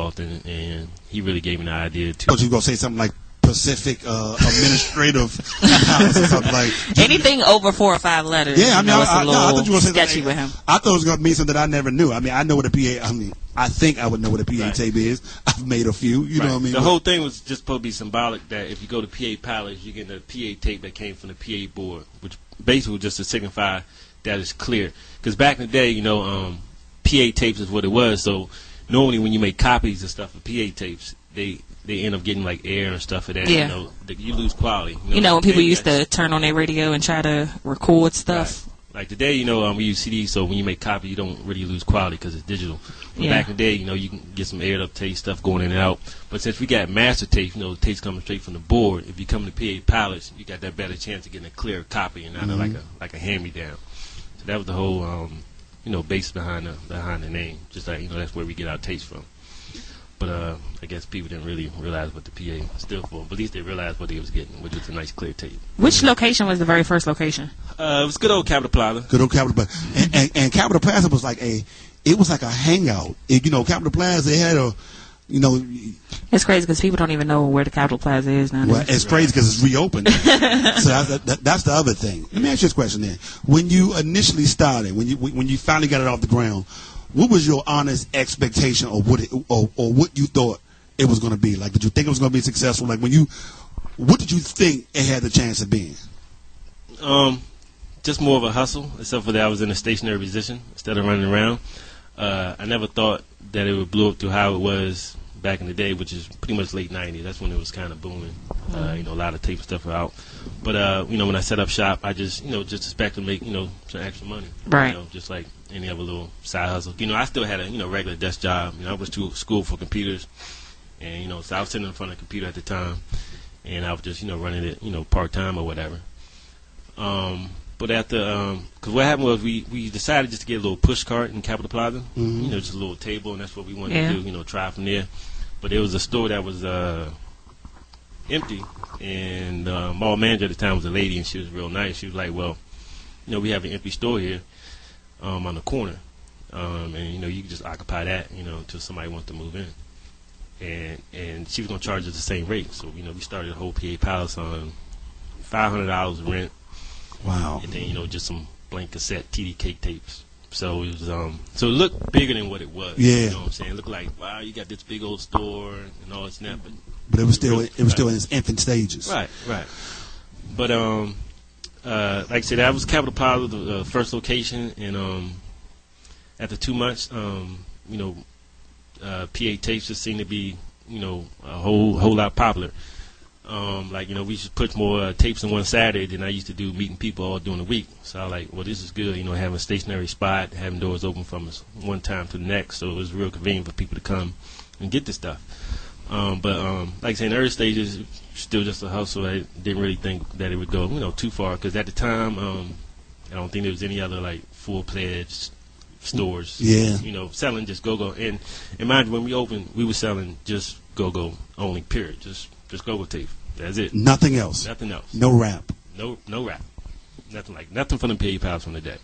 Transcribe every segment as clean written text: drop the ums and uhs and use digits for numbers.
often, and he really gave me the idea to. But you gonna say something like Pacific Administrative House or something like anything over 4 or 5 letters. Yeah, I mean, I thought you were gonna say sketchy that, with him. I thought it was gonna mean something that I never knew. I mean, I know what a PA. I mean, I think I would know what a PA tape is. I've made a few. You know what I mean? The whole thing was just supposed to be symbolic that if you go to PA Palace, you get a PA tape that came from the PA board, which basically was just to signify that it's clear. Because back in the day, PA tapes is what it was. So normally when you make copies of stuff of PA tapes, they end up getting like air and stuff of that. Yeah. You lose quality. When people used to turn on their radio and try to record stuff. Right. Like today, we use CDs, so when you make copies, you don't really lose quality because it's digital. But back in the day, you can get some aired up tape stuff going in and out. But since we got master tape, the tapes coming straight from the board, if you come to PA Palace, you got that better chance of getting a clear copy and not like a hand-me-down. So that was the whole, base behind the name. Just like, that's where we get our tapes from. But I guess people didn't really realize what the PA stood for. But at least they realized what they was getting, which was a nice clear tape. Which location was the very first location? It was good old Capitol Plaza. Good old Capitol Plaza. And Capitol Plaza was like a hangout. Capitol Plaza, they had a, It's crazy because people don't even know where the Capitol Plaza is now. Well, it's crazy because it's reopened. So that's the other thing. Let me ask you this question then. When you initially started, when you finally got it off the ground, what was your honest expectation of what you thought it was going to be? Like, did you think it was going to be successful? Like, what did you think it had the chance of being? Just more of a hustle, except for that I was in a stationary position instead of running around. I never thought that it would blow up to how it was back in the day, which is pretty much late 90s. That's when it was kind of booming. A lot of tape stuff were out. But, when I set up shop, I just expect to make, some extra money. Right. Just like any other little side hustle. I still had a, regular desk job. I was to school for computers. And, so I was sitting in front of a computer at the time. And I was just, running it, part-time or whatever. But after, because what happened was we decided just to get a little push cart in Capitol Plaza. Mm-hmm. Just a little table, and that's what we wanted to do, try from there. But there was a store that was empty, and the mall manager at the time was a lady, and she was real nice. She was like, well, we have an empty store here on the corner, and, you can just occupy that, until somebody wants to move in. And she was going to charge us the same rate. So, we started the whole PA Palace on $500 rent. Wow. And then, just some blank cassette TDK tapes. So it was so it looked bigger than what it was. Yeah. You know what I'm saying? It looked like, wow, you got this big old store and all this and that, but it was still in its infant stages. Right. But like I said, that was Capitol Plaza, the first location, and after 2 months, PA tapes just seemed to be, a whole lot popular. We should put more tapes on one Saturday than I used to do meeting people all during the week. So I was like, well, this is good, having a stationary spot, having doors open from one time to the next. So it was real convenient for people to come and get this stuff. But like I said, in the early stages, still just a hustle. I didn't really think that it would go, too far. Because at the time, I don't think there was any other, full-fledged stores. Yeah. Selling just go-go. And mind you, when we opened, we were selling just go-go only, period. Just go-go tape. That's it. Nothing else. Nothing else. No rap. No rap. Nothing from the PA Palace from the day.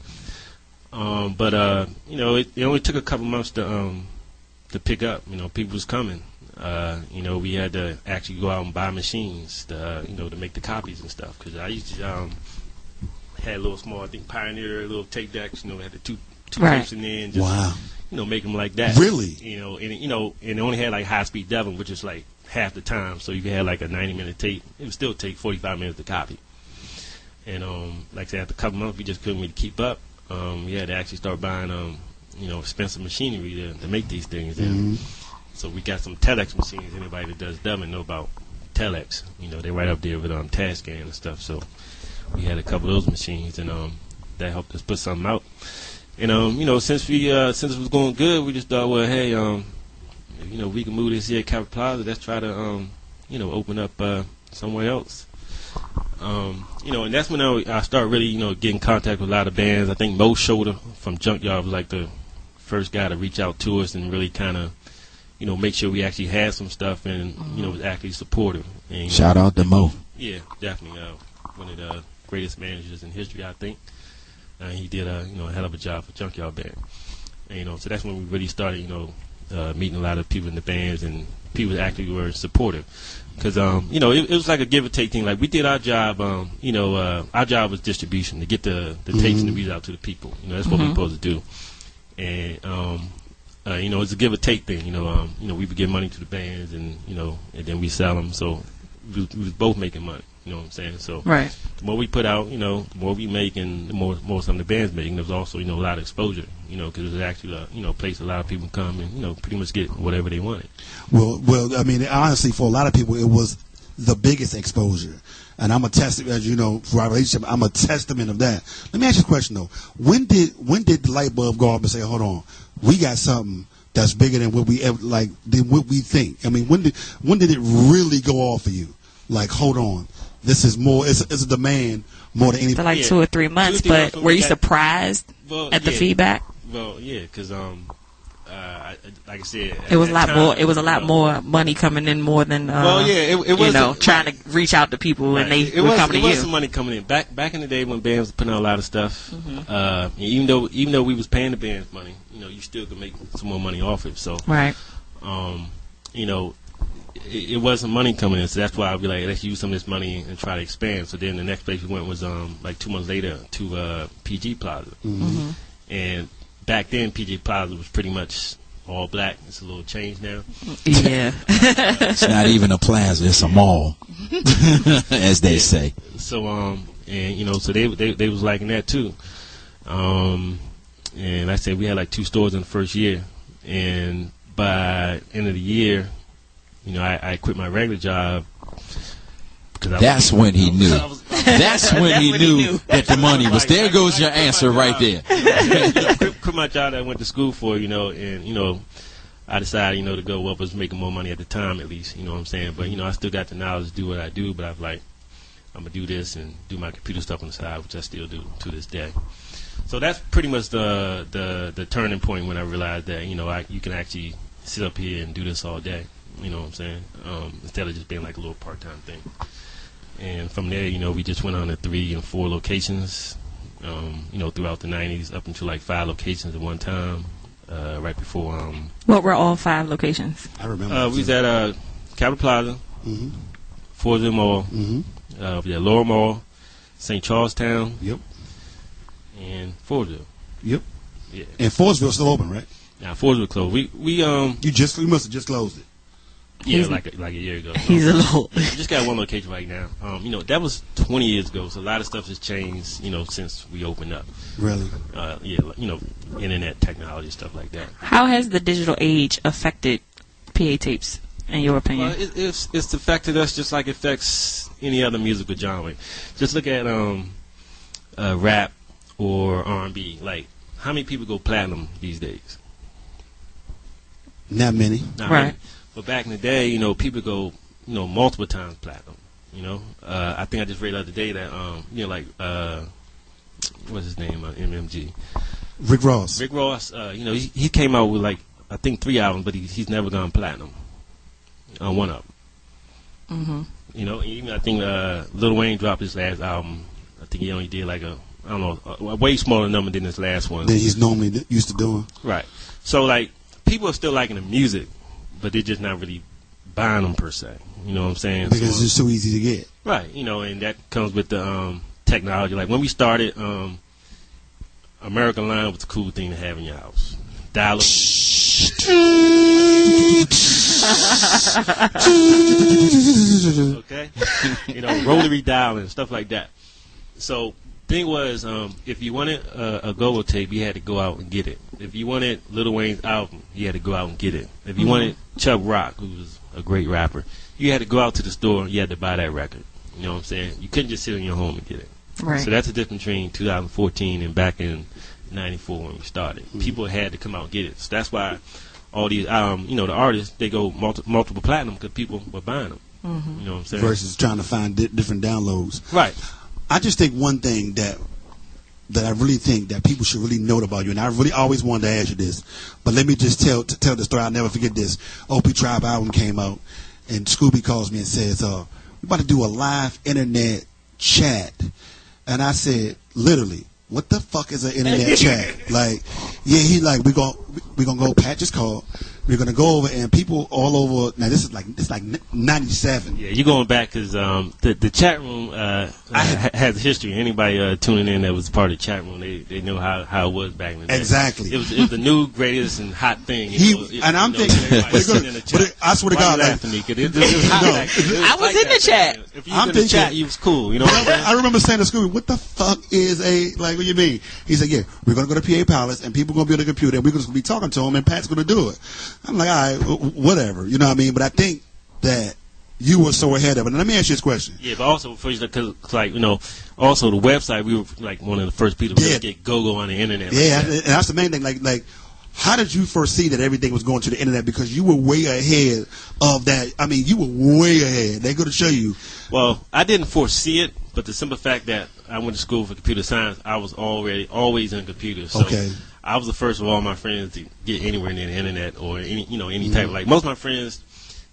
But it only took a couple months to pick up. People was coming. We had to actually go out and buy machines to make the copies and stuff. Because I used to had a little small, I think Pioneer, little tape decks. Had the two tapes in there and just wow. Make them like that. Really? And it only had high speed Devon, which is like half the time, so you could have like a 90-minute tape. It would still take 45 minutes to copy. And like I said, after a couple months, we just couldn't really keep up. We had to actually start buying, expensive machinery to make these things. Mm-hmm. So we got some telex machines. Anybody that does Devon know about telex. They're right up there with Tascam and stuff. So we had a couple of those machines, and that helped us put something out. And since it was going good, we just thought, well, hey, we can move this here at Capitol Plaza. Let's try to, open up somewhere else. And that's when I started really, getting in contact with a lot of bands. I think Mo Shoulder from Junkyard was like the first guy to reach out to us and really kind of, make sure we actually had some stuff and, was actually supportive. And, shout out to Mo. Yeah, definitely. One of the greatest managers in history, I think. He did a hell of a job for Junkyard Band. And, so that's when we really started, meeting a lot of people in the bands, and people actually were supportive. Because, it was like a give or take thing. Like, we did our job, our job was distribution, to get the tapes and the music out to the people. That's what we're supposed to do. And, it's a give or take thing. We would give money to the bands, and then we sell them. So we was both making money. You know what I'm saying? So right. The more we put out, the more we make, and the more some of the bands make. And there was also, a lot of exposure, because it was actually a place a lot of people come and, pretty much get whatever they wanted. Well, I mean, honestly, for a lot of people, it was the biggest exposure. And I'm a testament, as you know, for our relationship, I'm a testament of that. Let me ask you a question, though. When did the light bulb go off and say, hold on, we got something that's bigger than what we ever, than what we think? I mean, when did it really go off for you? Like, hold on. This is more. It's a demand more than anything. For like 2 or 3 months, but were you surprised at the feedback? Well, yeah, because like I said, it was a lot more. It was a lot more money coming in more than it was trying to reach out to people, and they were coming to you. It was some money coming in back in the day when bands were putting out a lot of stuff. Even though we was paying the bands money, you still could make some more money off it. So right, it wasn't money coming in, so that's why I'd be like, let's use some of this money and try to expand. So then the next place we went was like 2 months later to PG Plaza, and back then PG Plaza was pretty much all black. It's a little change now. Yeah, it's not even a plaza; it's a mall, as they say. So so they was liking that too. And like I said, we had like 2 stores in the first year, and by end of the year, I quit my regular job. That's when he knew. That's when he knew that the money was. There goes your answer right there. Quit my job that I went to school for, and I decided, to go what was making more money at the time, at least. You know what I'm saying? But I still got the knowledge to do what I do. But I'm like, I'm gonna do this and do my computer stuff on the side, which I still do to this day. So that's pretty much the turning point when I realized that you can actually sit up here and do this all day. You know what I'm saying? Instead of just being like a little part-time thing. And from there, we just went on to 3 and 4 locations, throughout the 90s, up until like 5 locations at one time, right before. What were all 5 locations? I remember. We was at Capitol Plaza, Forestville Mall, we had Lower Mall, St. Charlestown, yep, and Forestville. Yep. Yeah. And Forestville still open, right? Now Forestville closed. You must have just closed it. Yeah, like a year ago. He's a little. We just got 1 location right now. That was 20 years ago, so a lot of stuff has changed, since we opened up. Really? Internet technology, stuff like that. How has the digital age affected PA tapes, in your opinion? Well, it's affected us just like it affects any other musical genre. Just look at rap or R&B. Like, how many people go platinum these days? Not many. Not right. many. But back in the day, people go, multiple times platinum. I think I just read the other day that, what's his name, MMG? Rick Ross. Rick Ross, he came out with like, I think 3 albums, but he's never gone platinum on one of them. Even I think Lil Wayne dropped his last album. I think he only did like a way smaller number than his last one. Than he's normally used to doing. Right. So like, people are still liking the music, but they're just not really buying them per se. You know what I'm saying? Because it's just so easy to get. Right. And that comes with the technology. Like when we started, American Line was a cool thing to have in your house. Dial up. Okay? Rotary dialing and stuff like that. So thing was, if you wanted a go-go tape, you had to go out and get it. If you wanted Lil Wayne's album, you had to go out and get it. If you wanted Chuck Rock, who was a great rapper, you had to go out to the store and you had to buy that record. You know what I'm saying? You couldn't just sit in your home and get it. Right. So that's the difference between 2014 and back in 94 when we started. People had to come out and get it. So that's why all these, the artists, they go multiple platinum because people were buying them. You know what I'm saying? Versus trying to find different downloads. Right. I just think one thing that I really think that people should really note about you, and I really always wanted to ask you this, but let me just tell the story. I'll never forget this. OP Tribe album came out, and Scooby calls me and says, we're about to do a live internet chat. And I said, literally, what the fuck is an internet chat? Like, yeah, he like, we're gonna go, Pat just called. we're going to go over, and people all over. Now this is like 97. Yeah, you're going back because the chat room has a history. Anybody tuning in that was part of the chat room, they know how it was back in the day. Exactly. It was the new greatest and hot thing. I'm thinking, but I swear to God, it was hot back then. I was in the chat. If you was in the chat, you was cool. You know. I remember saying to Scooby, "What the fuck is what do you mean?" He said, "Yeah, we're going to go to PA Palace, and people are going to be on the computer, and we're going to be talking to them, and Pat's going to do it." I'm like, all right, whatever. You know what I mean? But I think that you were so ahead of it. And let me ask you this question. Yeah, but also, because also the website, we were like one of the first people to really get go-go on the internet. Yeah, and that's the main thing. Like, how did you foresee that everything was going to the internet? Because you were way ahead of that. I mean, you were way ahead. They're going to show you. Well, I didn't foresee it, but the simple fact that I went to school for computer science, I was always in computers. So okay. I was the first of all my friends to get anywhere near the internet or any type of, like, most of my friends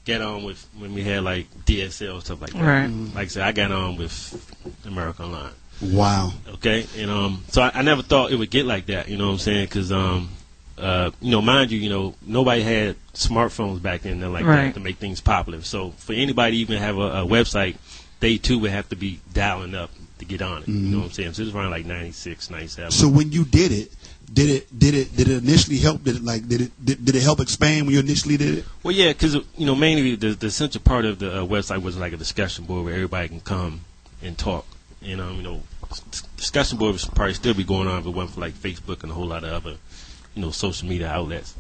get on with when we had like DSL and stuff like that. Right. Like I said, I got on with America Online. Wow. Okay, and so I never thought it would get like that. You know what I'm saying? Because mind you, nobody had smartphones back then that to make things popular. So for anybody to even have a website, they too would have to be dialing up to get on it. You know what I'm saying? So it was around like 96, 97. So when you did it, did it initially help? Did it help expand when you initially did it? Well, yeah, because mainly the essential part of the website was like a discussion board where everybody can come and talk. And discussion board would probably still be going on if it wasn't for like Facebook and a whole lot of other social media outlets.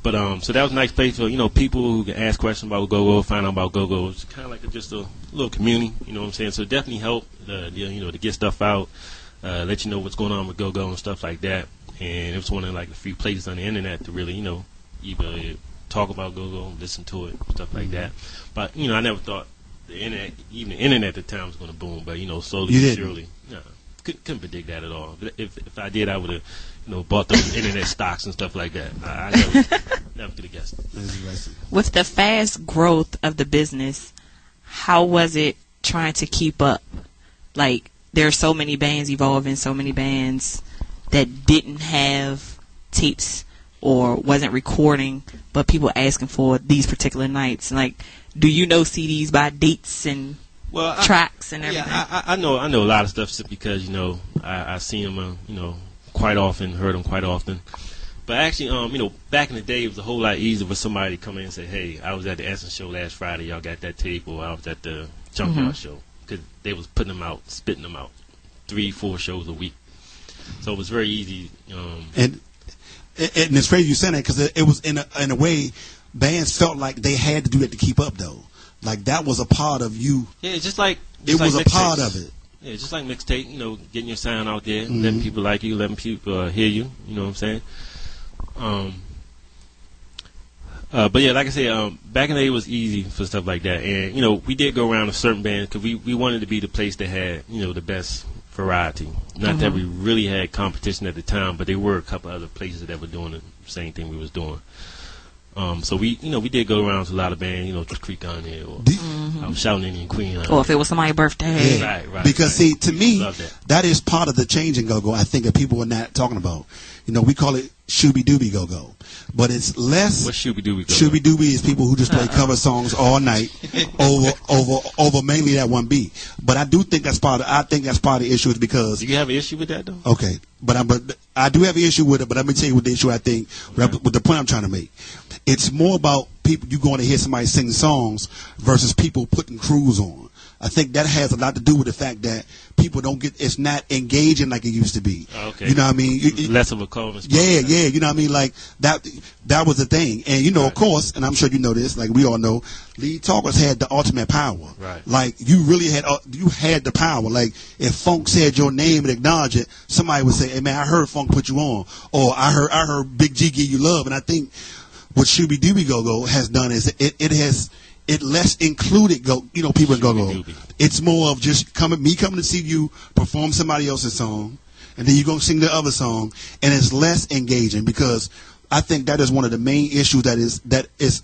But so that was a nice place for people who can ask questions about GoGo, find out about GoGo. It's kind of like just a little community. You know what I'm saying? So it definitely helped to get stuff out, let you know what's going on with GoGo and stuff like that. And it was one of like a few places on the internet to really, either talk about GoGo, listen to it, stuff like that. But I never thought the internet at the time was going to boom. But slowly but surely, couldn't predict that at all. If I did, I would have, bought those internet stocks and stuff like that. I never could have guessed it. With the fast growth of the business, how was it trying to keep up? Like, there are so many bands evolving, so many bands that didn't have tapes or wasn't recording, but people asking for these particular nights. Like, do you know CDs by dates and tracks and everything? Yeah, I know a lot of stuff simply because I see them quite often, heard them quite often. But actually, back in the day, it was a whole lot easier for somebody to come in and say, "Hey, I was at the Essence show last Friday. Y'all got that tape?" Or I was at the Junkyard show, because they was putting them out, spitting them out, 3-4 shows a week. So it was very easy. And it's crazy you saying that, because it was in a way, bands felt like they had to do it to keep up, though. Like, that was a part of you. Yeah, just like it was a part of it. Yeah, just like mixtape, getting your sound out there, letting people like you, letting people hear you. You know what I'm saying? But yeah, like I said, back in the day it was easy for stuff like that, and we did go around to certain bands because we wanted to be the place that had the best variety. Not that we really had competition at the time, but there were a couple other places that were doing the same thing we was doing. So we did go around to a lot of bands, Creek on there, or Shouting Indian Queen. Or if it was somebody's birthday. Yeah. Right. Because see, to me, that is part of the change in go-go. I think that people are not talking about. We call it Shooby Dooby Go-Go, but it's less. What's Shooby Dooby Go-Go? Shooby Dooby is people who just play cover songs all night over mainly that one beat. But I do think that's part of. I think that's part of the issue, is because. Do you have an issue with that though? Okay, but I do have an issue with it. But let me tell you what the issue I think. With the point I'm trying to make, it's more about people you going to hear somebody sing songs versus people putting crews on. I think that has a lot to do with the fact that people it's not engaging like it used to be. Okay. You know what I mean? Less of a call. Yeah. You know what I mean? Like, that was the thing. And, of course, and I'm sure you know this, like we all know, lead talkers had the ultimate power. Right. Like, you really had the power. Like, if Funk said your name and acknowledged it, somebody would say, "Hey, man, I heard Funk put you on." Or, I heard Big G give you love. And I think what Shooby Dooby Go-Go has done is it less included people in go-go. It's more of just coming to see you perform somebody else's song, and then you're going to sing the other song, and it's less engaging, because I think that is one of the main issues that is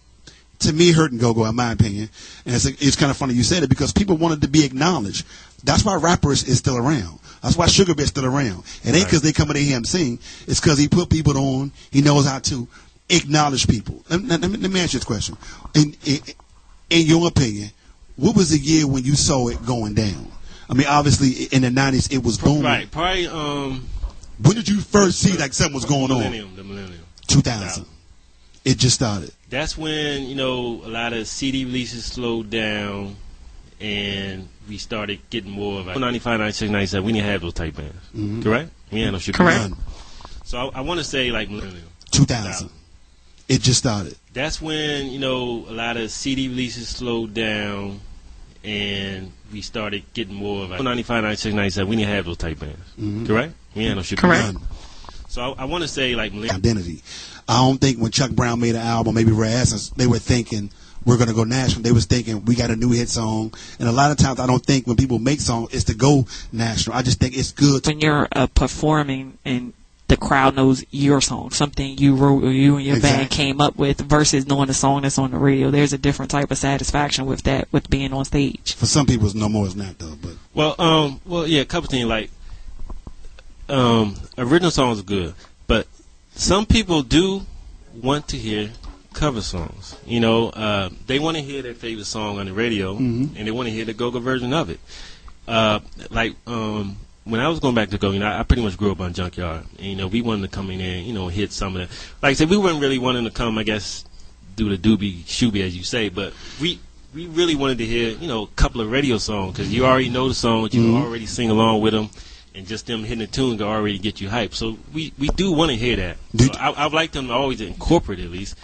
to me hurting go-go, in my opinion. And it's kind of funny you said it, because people wanted to be acknowledged. That's why rappers is still around. That's why Sugar Bear's still around. It ain't because they come in here and sing. It's because he put people on. He knows how to acknowledge people. Let me ask you this question. In your opinion, what was the year when you saw it going down? I mean, obviously, in the 90s, it was booming. Right. Probably, when did you first see like something was going on? The millennium. 2000. It just started. That's when, a lot of CD releases slowed down and we started getting more of 95, 96, 97. We didn't have those type bands. Mm-hmm. Correct? We had no shit. Correct. So I want to say like millennium. 2000. It just started. That's when, a lot of CD releases slowed down and we started getting more of 95, 96, 97. We didn't have those type bands. Mm-hmm. Correct? We had no shit. Correct. So I want to say like millennium. Identity. I don't think when Chuck Brown made an album, maybe Ray Essence, they were thinking we're going to go national. They was thinking we got a new hit song. And a lot of times I don't think when people make songs it's to go national. I just think it's good. When you're performing and the crowd knows your song, something you wrote or you and your band came up with, versus knowing the song that's on the radio, there's a different type of satisfaction with that, with being on stage. For some people, it's no more, it's not though. But a couple things like original songs are good, but some people do want to hear cover songs. They want to hear their favorite song on the radio, and they want to hear the go-go version of it. When I was going back to go, I pretty much grew up on Junkyard. And, we wanted to come in there and, hit some of the... Like I said, we weren't really wanting to come, I guess, do the doobie shooby, as you say, but we really wanted to hear, a couple of radio songs, because you already know the songs, you can already sing along with them, and just them hitting the tune can already get you hyped. So we do want to hear that. So I'd like them to always incorporate at least.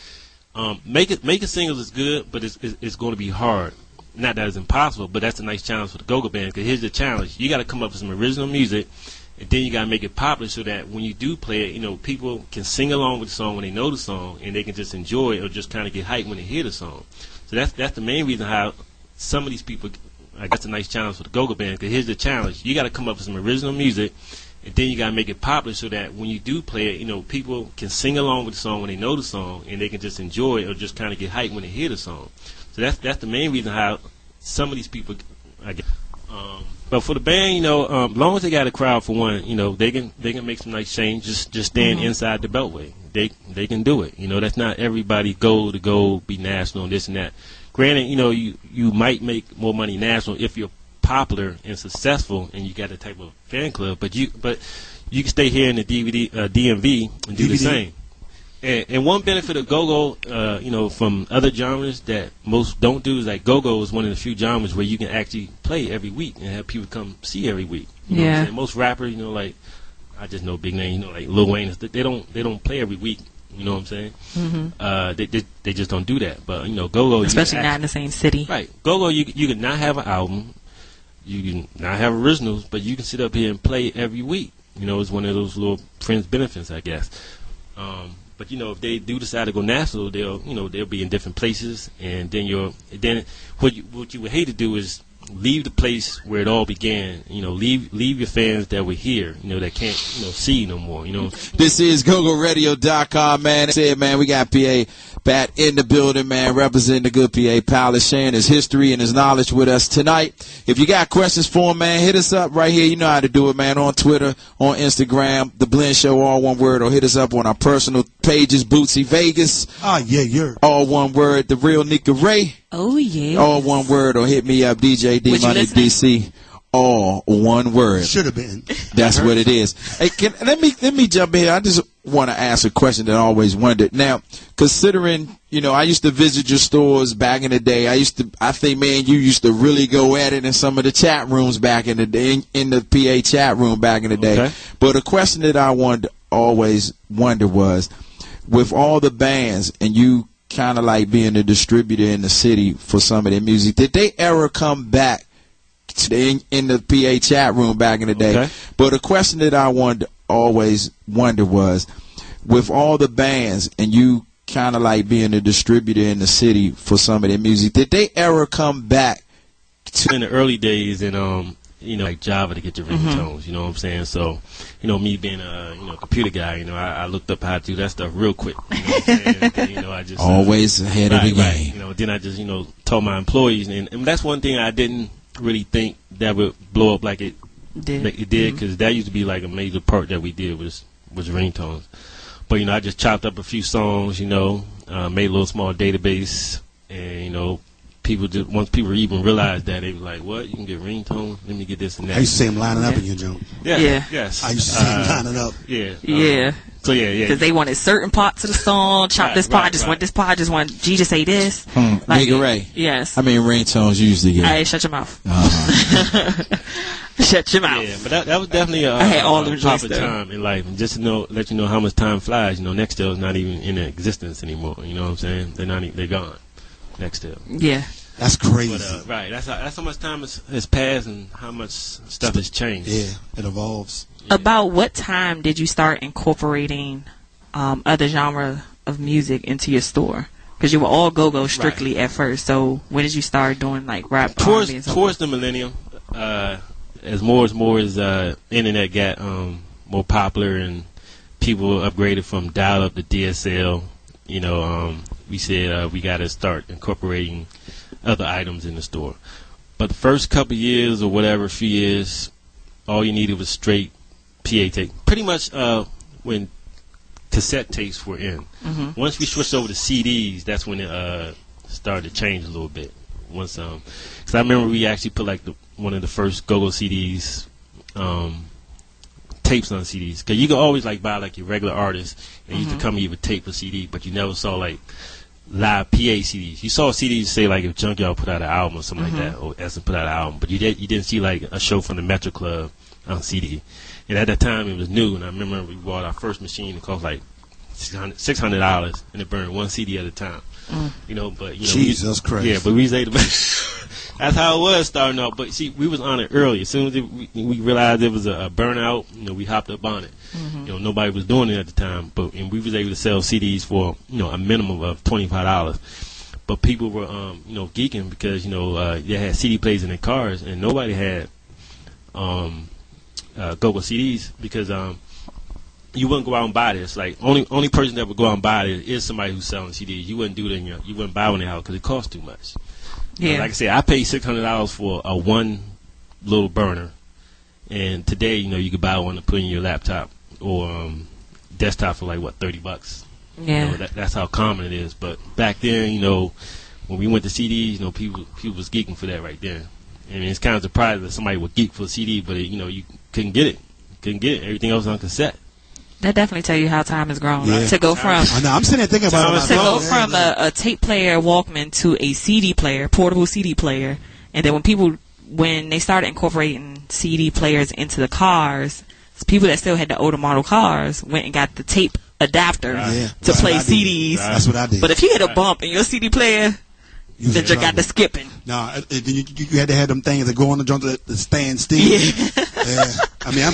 Making singles is good, but it's going to be hard. Not that it's impossible, but that's a nice challenge for the go-go band. Because here's the challenge: you got to come up with some original music, and then you got to make it popular so that when you do play it, people can sing along with the song when they know the song, and they can just enjoy it or just kind of get hyped when they hear the song. So that's the main reason how some of these people. That's a nice challenge for the go-go band. Because here's the challenge: you got to come up with some original music, and then you got to make it popular so that when you do play it, people can sing along with the song when they know the song, and they can just enjoy it or just kind of get hyped when they hear the song. So that's the main reason how some of these people, but for the band, as long as they got a crowd for one, they can make some nice changes. Just staying inside the Beltway, they can do it. That's not everybody go be national and this and that. Granted, you might make more money national if you're popular and successful and you got a type of fan club, but you can stay here in the DMV and do the same. And one benefit of go-go, from other genres that most don't do is like go-go is one of the few genres where you can actually play every week and have people come see every week. You know what I'm saying? Most rappers, like I just know big names, like Lil Wayne, they don't play every week. You know what I'm saying? Mm-hmm. They just don't do that. But go-go, especially not in the same city. Right, go-go, you can not have an album, you can not have originals, but you can sit up here and play every week. It's one of those little friends benefits, I guess. But if they do decide to go national, they'll be in different places, and then what you would hate to do is leave the place where it all began. Leave your fans that were here, that can't see you no more. This is GoGoRadio.com, man. That's it, man. We got PA Bat in the building, man, representing the good PA Palace, sharing his history and his knowledge with us tonight. If you got questions for him, man, hit us up right here. You know how to do it, man, on Twitter, on Instagram, The Blend Show, all one word, or hit us up on our personal pages, Bootsy Vegas. Yeah. All one word, The Real Nika Ray. Oh, yeah. All one word, or hit me up, DJ D Money DC. All one word. Should have been. That's what it is. Hey, let me jump in here. I just want to ask a question that I always wondered. Now, considering, I used to visit your stores back in the day. I think, man, you used to really go at it in some of the chat rooms back in the day, in the PA chat room back in the day. Okay. But a question that I always wondered was, with all the bands and you kind of like being a distributor in the city for some of their music, did they ever come back in the PA chat room back in the day? Okay. But a question that I always wondered was, with all the bands and you kind of like being a distributor in the city for some of their music, did they ever come back in the early days and like Java to get your ringtones, you know what I'm saying? So, me being a computer guy, I looked up how to do that stuff real quick. You know what I'm saying? And, I just always ahead of the game. Right. Then I just told my employees, and that's one thing I didn't really think that would blow up like it did, because that used to be like a major part that we did was ringtones. But I just chopped up a few songs, made a little small database, and once people even realized that, they were like, "What? You can get ringtones? Let me get this and that." I used to see them lining up in your joint. Yeah. Yes. I used to see them lining up. Yeah. Yeah. So yeah. Because they wanted certain parts of the song. Chop this part. I just want this part. I just want G to say this. Nigga Ray. Yes. How many ringtones you usually get? Hey, shut your mouth. Shut your mouth. Yeah, but that was definitely I had all a the proper joints, time in life, and just to let you know how much time flies. Nextel is not even in existence anymore. You know what I'm saying? They're gone. Nextel. Yeah. That's crazy. But right, that's how much time has passed and how much stuff has changed. Yeah, it evolves. Yeah. About what time did you start incorporating other genre of music into your store? Because you were all go-go strictly at first. So when did you start doing like rap? Towards the millennium, as more as internet got more popular and people upgraded from dial-up to DSL, we said we got to start incorporating other items in the store. But the first couple years or whatever, few years, all you needed was straight PA tape. Pretty much when cassette tapes were in. Mm-hmm. Once we switched over to CDs, that's when it started to change a little bit. Once, because I remember we actually put like one of the first go-go CDs, tapes on CDs. Because you could always like buy like your regular artist, and used to come in with tape or CD, but you never saw like live PA CDs. You saw CDs say like if Junkyard put out an album or something like that, or Essence put out an album, but you didn't see like a show from the Metro Club on CD. And at that time it was new, and I remember we bought our first machine. It cost like $600, and it burned one CD at a time. Jesus Christ. Yeah, but we was able to. That's how it was starting off. But see, we was on it early. As soon as we realized it was a burnout, we hopped up on it. Nobody was doing it at the time, and we was able to sell CDs for a minimum of $25. But people were geeking because they had CD players in their cars, and nobody had go-go CDs because you wouldn't go out and buy this. Like only person that would go out and buy it is somebody who's selling CDs. You wouldn't do it you wouldn't buy one in your house because it costs too much. Yeah. Like I said, I paid $600 for a one little burner, and today you could buy one to put in your laptop or desktop for like $30. Yeah. That's how common it is. But back then, when we went to CDs, people was geeking for that right there. And it's kind of surprising that somebody would geek for a CD, but you couldn't get it. Everything else on cassette. That definitely tell you how time has grown. Yeah. To go from I know, I'm sitting there thinking about it. to go from a tape player Walkman to a CD player, portable CD player, and then when they started incorporating CD players into the cars, people that still had the older model cars went and got the tape adapter to play CDs. That's what I did. But if you hit a bump in your CD player, then you got the skipping. No, you had to have them things that go on the joint that stand still. Yeah. I mean,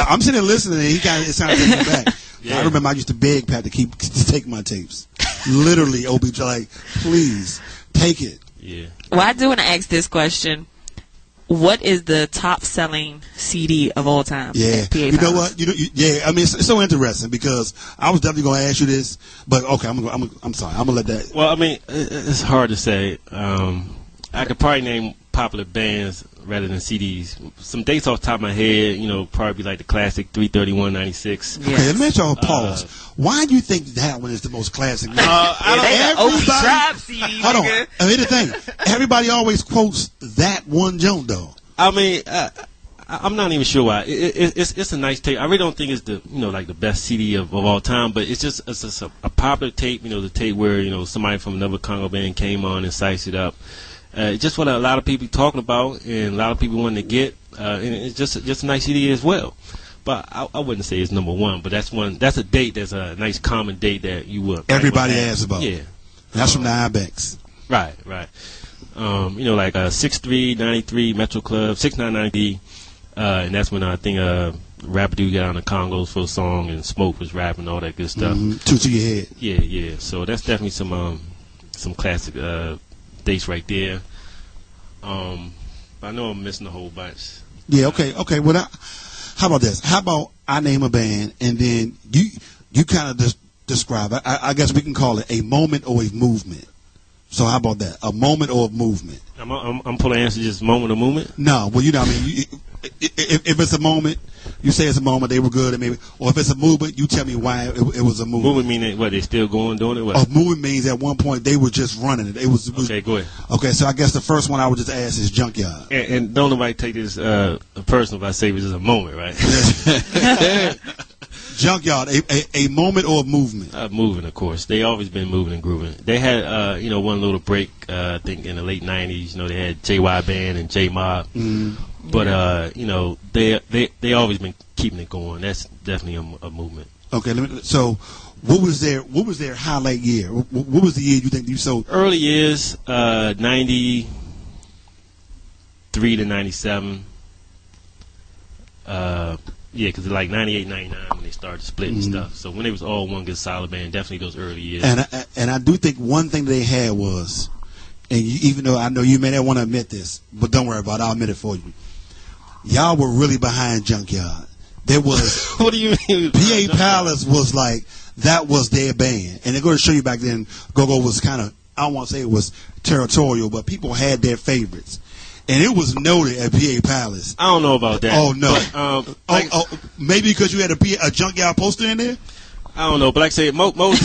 I'm sitting there listening, and it sounded taking me back. Yeah. I remember I used to beg Pat to take my tapes. Literally, OB, like, please take it. Yeah. Well, I do want to ask this question. What is the top selling CD of all time? Yeah, you know what? I mean, it's so interesting because I was definitely going to ask you this, but okay, I'm sorry, I'm gonna let that. Well, I mean, it's hard to say. I could probably name popular bands rather than CDs. Some dates off the top of my head, probably like the classic 331-96. Okay, let me y'all pause. Why do you think that one is the most classic? Tribe CD. Hold on. I mean, the thing, everybody always quotes that one joint though. I mean, I'm not even sure why. It's a nice tape. I really don't think it's the like the best CD of all time, but it's just a popular tape. The tape where somebody from another Congo band came on and sized it up. It's just what a lot of people talking about and a lot of people wanting to get, and it's just a nice CD as well. But I wouldn't say it's number one. But that's a date. That's a nice common date that you would. Everybody asks about. Yeah, that's from the Ibex. Right. Like 6393 Metro Club, 6990, and that's when I think Rapper Dude got on the Congos for a song and Smoke was rapping, all that good stuff. Two to your head. Yeah. So that's definitely some classic dates right there. I know I'm missing a whole bunch. Yeah. Okay. Well, how about this? How about I name a band and then you kind of just describe. I guess we can call it a moment or a movement. So how about that? A moment or a movement? I'm pulling answer just moment or movement. No. Well, I mean, if it's a moment, you say it's a moment, they were good, and maybe, or if it's a movement, you tell me why it was a movement. Movement meaning what? They still going doing it? What? A movement means at one point they were just running it. Okay, go ahead. Okay, so I guess the first one I would just ask is Junkyard. And don't nobody take this personal if I say it was just a moment, right? Junkyard, a moment or a movement? Moving, of course. They always been moving and grooving. They had, one little break, I think in the late 90s. They had JY Band and J Mob. But, they always been keeping it going. That's definitely a movement. Okay, so what was their highlight year? What was the year you think you sold? Early years, 93 to 97. Yeah, because like 98, 99 when they started splitting stuff. So when it was all one good solid band, definitely those early years. And I do think one thing they had was, and even though I know you may not want to admit this, but don't worry about it, I'll admit it for you. Y'all were really behind Junkyard. There was what do you mean? PA Palace was like, that was their band. And they're going to show you back then, Go-Go was kind of, I don't want to say it was territorial, but people had their favorites. And it was noted at PA Palace. I don't know about that. Oh, no. But, maybe because you had a Junkyard poster in there? I don't know. But like I said, Mo was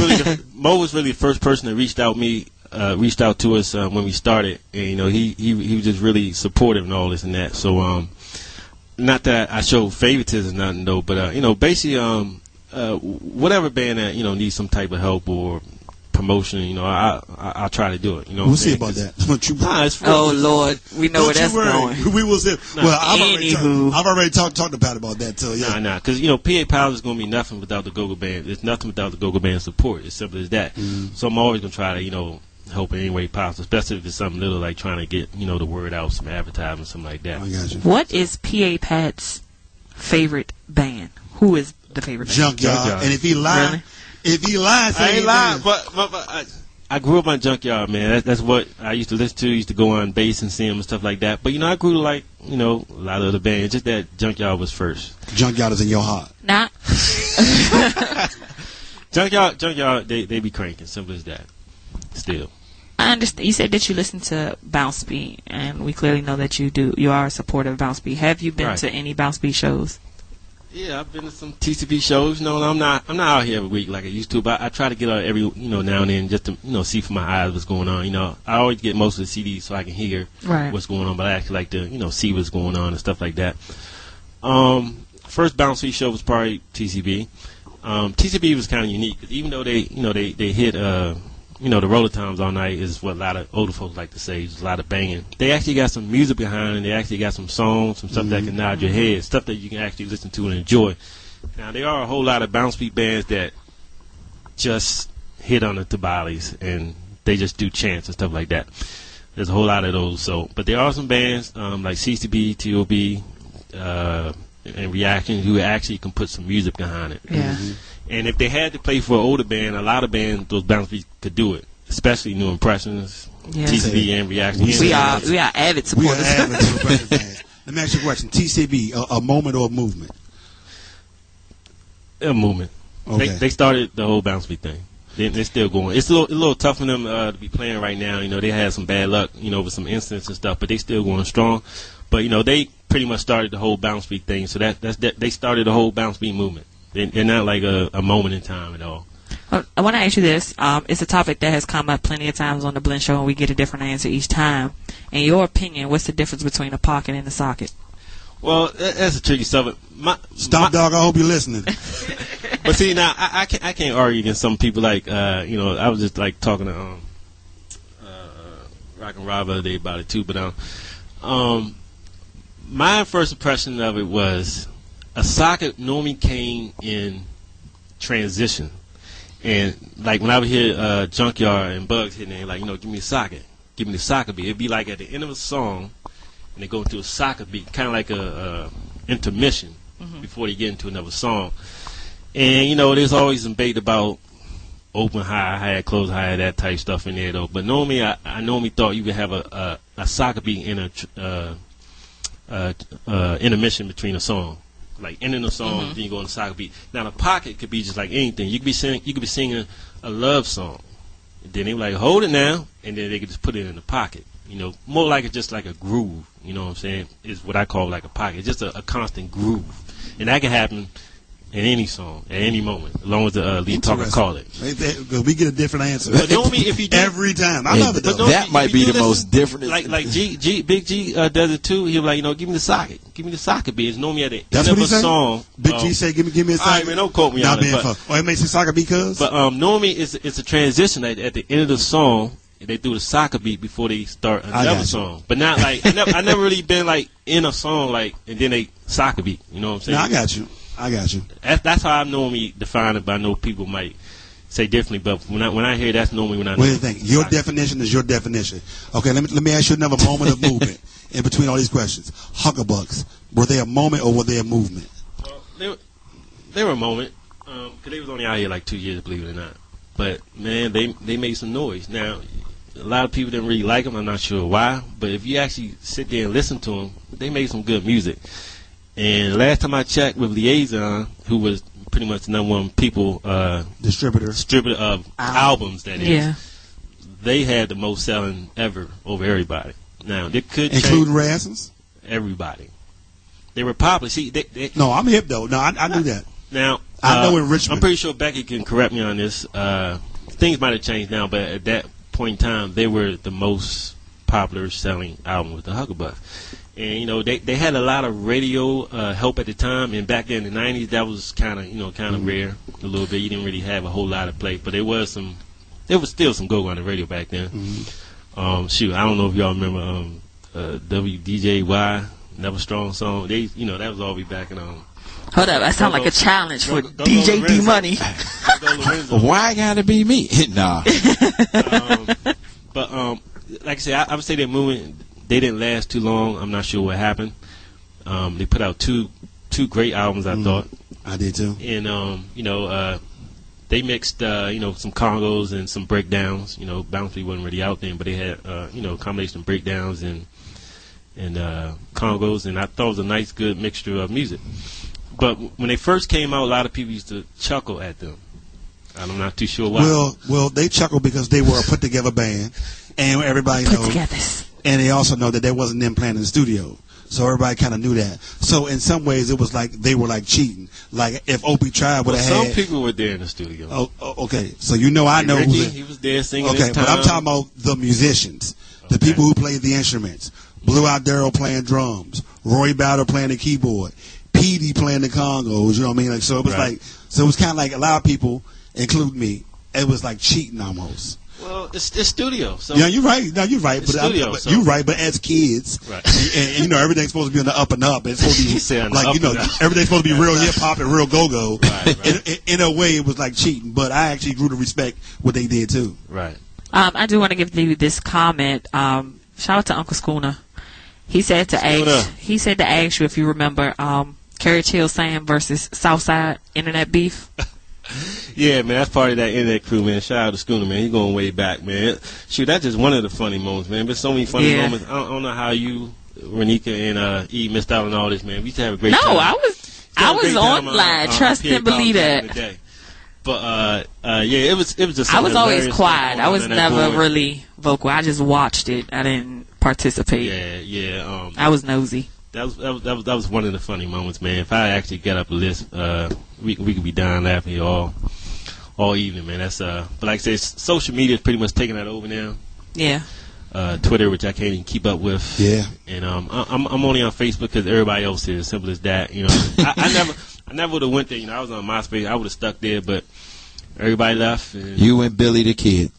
really the first person that reached out to us when we started. And, he was just really supportive and all this and that. So, not that I show favoritism or nothing, though. But, basically, whatever band that, needs some type of help or promotion, I'll try to do it. We'll see about that. Oh Lord, we know where that's going. We will see. Well, I've already talked to Pat about that too. Yeah, because PA Palace is going to be nothing without the Go-Go Band. It's nothing without the Go-Go Band support. It's simple as that. So I'm always going to try to help in any way possible, especially if it's something little like trying to get the word out, some advertising, something like that. I got you. What is PA Pat's favorite band? Who is the favorite band? Junkyard. And if he lied. Really? If he lies, I ain't lying, but I grew up on Junkyard, man. That's what I used to listen to. Used to go on bass and see them and stuff like that. But I grew to like a lot of the bands. Just that Junkyard was first. Junkyard is in your heart. Nah. Junkyard, they be cranking. Simple as that. Still. I understand. You said that you listen to Bounce Beat, and we clearly know that you do. You are a supporter of Bounce Beat. Have you been to any Bounce Beat shows? Yeah, I've been to some TCB shows. I'm not out here every week like I used to, but I try to get out every now and then just to see from my eyes what's going on. I always get most of the CDs so I can hear what's going on, but I actually like to see what's going on and stuff like that. First Bounce Beat show was probably TCB. TCB was kind of unique because even though they hit the Roller Times All Night is what a lot of older folks like to say. There's a lot of banging. They actually got some music behind it. They actually got some songs, some stuff that can nod your head, stuff that you can actually listen to and enjoy. Now, there are a whole lot of bounce beat bands that just hit on the tabales and they just do chants and stuff like that. There's a whole lot of those. But there are some bands like CCB, TOB, and Reaction who actually can put some music behind it. Yeah. And if they had to play for an older band, a lot of bands, those bounce beats could do it, especially New Impressions, TCB, and Reaction. We are avid supporters. Let me ask you a question. TCB, a moment or a movement? A movement. Okay. They started the whole bounce beat thing. They're still going. It's a little tough for them to be playing right now. They had some bad luck, with some incidents and stuff, but they still going strong. But they pretty much started the whole bounce beat thing. So they started the whole bounce beat movement. They're not like a moment in time at all. I want to ask you this. It's a topic that has come up plenty of times on the Blend Show, and we get a different answer each time. In your opinion, what's the difference between a pocket and a socket? Well, that's a tricky subject. Dog, I hope you're listening. But see, now, I can't argue against some people like, I was just like talking to Rock and Rob the other day about it too, but my first impression of it was a socket normally came in transition. And like when I would hear Junkyard and Bugs hitting it, like, give me a socket. Give me the socket beat. It'd be like at the end of a song, and they go into a socket beat, kind of like a intermission before they get into another song. And, there's always some debate about open hi-hat, close hi-hat, that type stuff in there, though. But normally, I normally thought you would have a socket beat in a intermission between a song. Like ending the song, then you go on the socket beat. Now the pocket could be just like anything. You could be singing a love song. And then they were like, hold it now, and then they could just put it in the pocket. You know, more like it's just like a groove. You know what I'm saying? Is what I call like a pocket. It's just a constant groove, and that can happen in any song at any moment, as long as the lead talker call it. Because we get a different answer. But normally, if you do, every time, I love it though. That might be the most different. Like Big G does it too. He'll be like, you know, give me the socket beat. It's normally at the That's end what of a song. Big G say, give me a socket. All right, man, don't quote me on it. It makes a socket beat, cuz. But normally it's a transition at the end of the song. They do the soccer beat before they start another song. But not like I never really been like in a song like and then they soccer beat. You know what I'm saying? No, I got you. That's how I normally define it. But I know people might say differently. But when I hear that's normally when I know. What do you think? Your definition is your definition. Okay, let me ask you another moment of movement in between all these questions. Huckabucks, were they a moment or were they a movement? Well, they were a moment because they was only out here like 2 years, believe it or not. But man, they made some noise. Now, a lot of people didn't really like them. I'm not sure why, but if you actually sit there and listen to them, they made some good music. And last time I checked with Liaison, who was pretty much the number one distributor of albums, that is. Yeah. They had the most selling ever over everybody. Now, they could including Razzles? Everybody. They were popular. See, no, I'm hip though. No, I knew that. Now, I know in Richmond. I'm pretty sure Becky can correct me on this. Things might have changed now, but at that point in time, they were the most popular selling album with the Huckabucks. And you know, they had a lot of radio help at the time, and back in the '90s, that was kind of rare a little bit. You didn't really have a whole lot of play, but there was still some go on the radio back then. Shoot, I don't know if y'all remember WDJY, Never Strong Song. That was all we back in. Hold up, that sounds like a challenge for DJ D Money. Why gotta be me? Nah. But like I said, I would say that movement, they didn't last too long. I'm not sure what happened. They put out two great albums, I thought. I did too. And they mixed some congos and some breakdowns. Bouncy wasn't really out then, but they had a combination of breakdowns and congos, and I thought it was a nice, good mixture of music. But when they first came out, a lot of people used to chuckle at them. I'm not too sure why. Well, they chuckled because they were a put-together band, and everybody knows. And they also know that there wasn't them playing in the studio, so everybody kind of knew that. So in some ways, it was like they were like cheating. Like if Opie Tribe would have had. Some people were there in the studio. Oh, okay. So I know. Ricky, he was there singing. Okay, but I'm talking about the musicians, the people who played the instruments. Blue Out Darrell playing drums, Roy Bowder playing the keyboard, Petey playing the congos. You know what I mean? Like so, it was it was kind of like a lot of people, including me. It was like cheating almost. Well, it's studio. So yeah, you're right. No, you're right. Studio, you're right. But as kids, right. and everything's supposed to be on the up and up. It's supposed to be like everything's supposed to be real hip hop and real go go. Right. In a way, it was like cheating. But I actually grew to respect what they did too. Right. I do want to give you this comment. Shout out to Uncle Schooner. He said to ask you if you remember Carrie Chill Sam versus Southside Internet Beef. Yeah, man, that's part of that internet crew, man. Shout out to Schooner, man. He's going way back, man. Shoot, that's just one of the funny moments, man. There's so many funny moments. I don't know how you, Renika, and E missed out on all this, man. We used to have a great time. No, I was online. Trust and believe that. But it was just. I was always quiet. I was never really vocal. I just watched it. I didn't participate. Yeah. I was nosy. That was one of the funny moments, man. If I actually get up a list, we could be dying laughing here all evening, man. That's but like I said, social media is pretty much taking that over now. Yeah. Twitter, which I can't even keep up with. Yeah. And I'm only on Facebook because everybody else is. As simple as that. I never would have went there. I was on MySpace. I would have stuck there, but everybody left. And, you and Billy the Kid,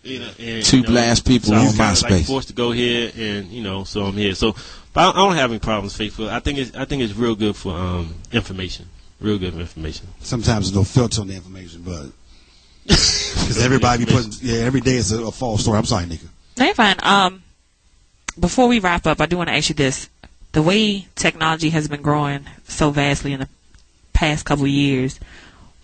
two blast people so on I was MySpace. Like forced to go here, and so I'm here. So, but I don't have any problems with Facebook. I think it's real good for information. Real good information. Sometimes there's no filter on the information, but because everybody be putting every day is a false story. I'm sorry, nigga. No, you're fine. Before we wrap up, I do want to ask you this: the way technology has been growing so vastly in the past couple of years,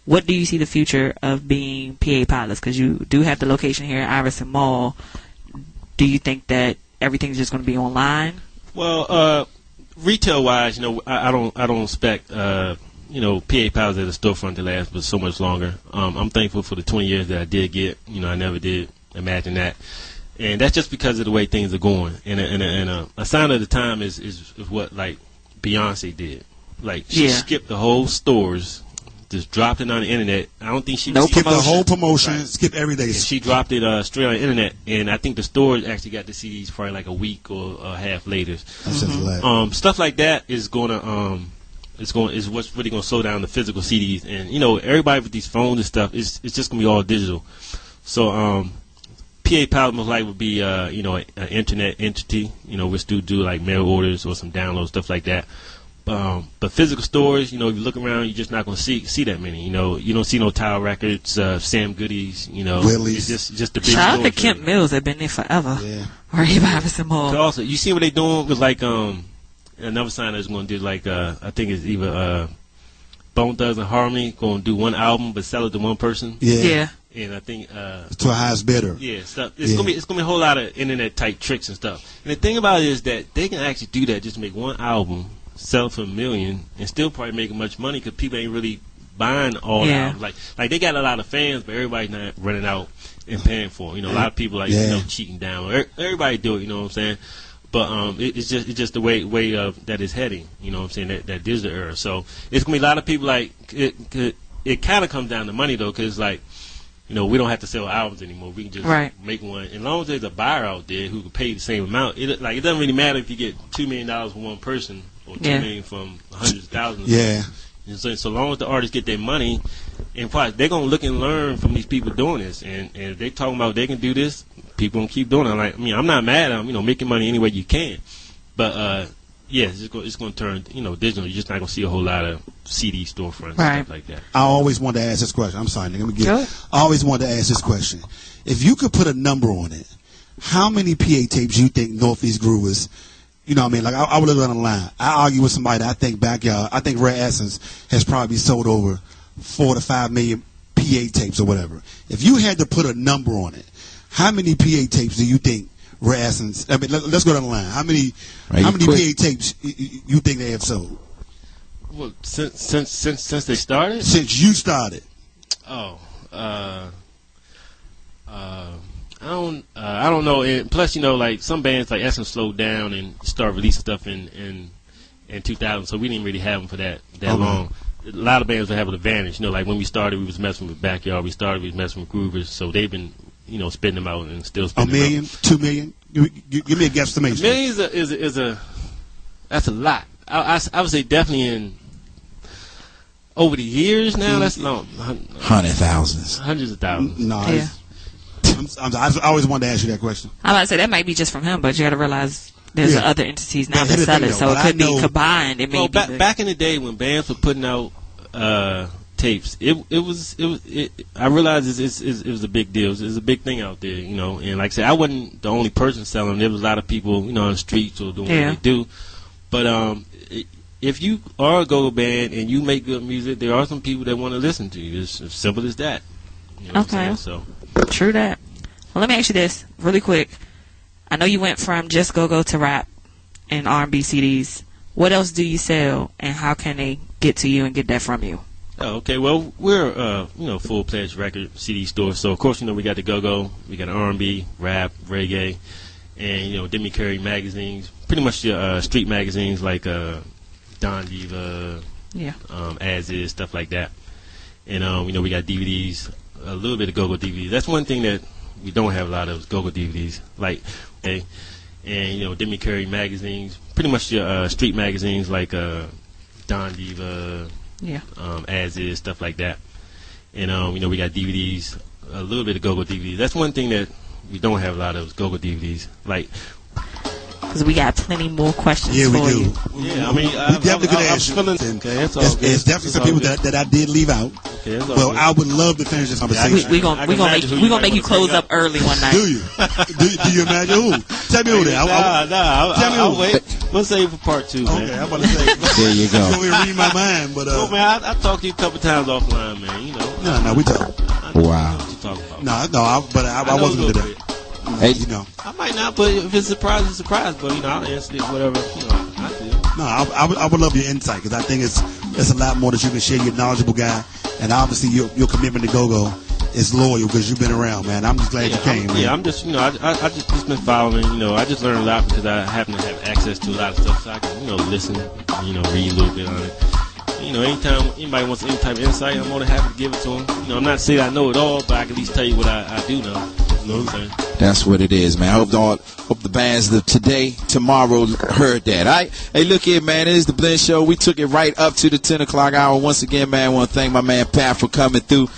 what do you see the future of being PA pilots? Because you do have the location here at Iverson Mall. Do you think that everything's just going to be online? Well, retail wise, I don't expect PA pilots at the storefront to last but so much longer. I'm thankful for the 20 years that I did get. I never did imagine that. And that's just because of the way things are going. And a sign of the time is what like Beyonce did. Like she skipped the whole stores, just dropped it on the internet. I don't think she skipped the whole promotion, skipped everything. She dropped it straight on the internet, and I think the stores actually got the CDs probably like a week or a half later. Stuff like that is gonna is what's really gonna slow down the physical CDs. And you know, everybody with these phones and stuff, it's just gonna be all digital. So PA Pilot most likely would be you know, an internet entity, you know, which do like mail orders or some downloads, stuff like that. But physical stores, you know, if you look around, you're just not going to see that many. You know, you don't see no Tower Records, Sam Goody's, you know. Willie's. It's just the big Shout out stores. to Kemp Mills. They've been there forever. Yeah. Or even having some more. But also, you see what they doing with like another sign that's going to do like I think it's either Bone Thugs and Harmony going to do one album but sell it to one person. Yeah. And I think to a highest bidder. Yeah, stuff. It's gonna be a whole lot of internet type tricks and stuff. And the thing about it is that they can actually do that, just make one album, sell it for $1 million, and still probably making much money because people ain't really buying all the albums. Like they got a lot of fans, but everybody's not running out and paying for it. You know, a lot of people like you know, cheating down. Everybody do it. You know what I'm saying? But it's just the way of that is heading. You know what I'm saying? That digital era. So it's gonna be a lot of people like it kind of comes down to money though, because like, you know, we don't have to sell albums anymore. We can just make one. As long as there's a buyer out there who can pay the same amount, it doesn't really matter if you get $2 million from one person or $2 million from hundreds of thousands. Yeah. And so long as the artists get their money, and plus they're gonna look and learn from these people doing this. And if they talking about they can do this, people gonna keep doing it. Like, I mean, I'm not mad at them. You know, making money any way you can, but yeah, it's going to turn, you know, digital. You're just not going to see a whole lot of CD storefronts and stuff like that. I always wanted to ask this question. I'm sorry, Nick. I always wanted to ask this question. If you could put a number on it, how many PA tapes you think Northeast Growers, you know what I mean? Like, I would look on the line. I argue with somebody that I think Backyard, I think Rare Essence has probably sold over 4 to 5 million PA tapes or whatever. If you had to put a number on it, how many PA tapes do you think Rare Essence? I mean, let's go down the line. How many PA tapes you think they have sold? Well, since they started. Since you started. Oh, I don't know. And plus, you know, like some bands like Essence slowed down and started releasing stuff in 2000, so we didn't really have them for that long. A lot of bands would have an advantage. You know, like when we started, we was messing with Backyard. We was messing with Groovers, so they've been, you know, spending them out and still spending $1 million, $2 million. Give me a guesstimation. $1 million that's a lot. I would say definitely in over the years now. That's long. Hundreds of thousands. No, I always wanted to ask you that question. I'm about to say that might be just from him, but you got to realize there's other entities now that sell it, so it could be combined. It may be back in the day when bands were putting out tapes, I realized it was a big deal. It was a big thing out there, you know. And like I said, I wasn't the only person selling them. There was a lot of people, you know, on the streets or doing what they do. But if you are a go-go band and you make good music, there are some people that want to listen to you. It's as simple as that. You know what I'm saying? So true that. Well, let me ask you this really quick. I know you went from just go-go to rap and R&B CDs. What else do you sell, and how can they get to you and get that from you? Oh, okay. Well, we're you know, full-fledged record CD store. So of course, you know, we got the go-go, we got R&B, rap, reggae, and you know, Demi Curry magazines. Pretty much the street magazines like Don Diva, As Is, stuff like that. And you know, we got DVDs, a little bit of go-go DVDs. That's one thing that we don't have a lot of go-go DVDs. Like, okay, and you know, Demi Curry magazines. Pretty much the street magazines like Don Diva, As Is, stuff like that. And you know, we got DVDs, a little bit of go-go DVDs. That's one thing that we don't have a lot of go-go DVDs. Like, because we got plenty more questions for you. Yeah, I mean, we definitely could ask you. It's definitely some people that I did leave out. Okay, well, I would love to finish this conversation. We're gonna make you close up early one night. Do you? Do you imagine who? Tell me who there. Tell me who. Wait. Let's save it for part 2, man. Okay, I'm about to say. There you go. You want me to read my mind, but well, man, I talked to you a couple times offline, man. You know. No, we talk. Wow. What you talking about? But I wasn't gonna do that. Hey, you know. I might not, but if it's a surprise, it's a surprise. But you know, I'll answer it whatever you know I feel. No, I would love your insight, because I think it's a lot more that you can share. You're a knowledgeable guy, and obviously your commitment to go-go is loyal because you've been around, man. I'm just glad you came, man. Yeah, I'm just, I just been following. I just learned a lot because I happen to have access to a lot of stuff, so I can, listen, read a little bit on it. Anytime anybody wants any type of insight, I'm more than happy to give it to them. I'm not saying I know it all, but I can at least tell you what I do know. You know what I'm saying? That's what it is, man. I hope the bands of today, tomorrow heard that. All right. Hey, look here, man. It is the Blend Show. We took it right up to the 10 o'clock hour. Once again, man, I want to thank my man Pat for coming through.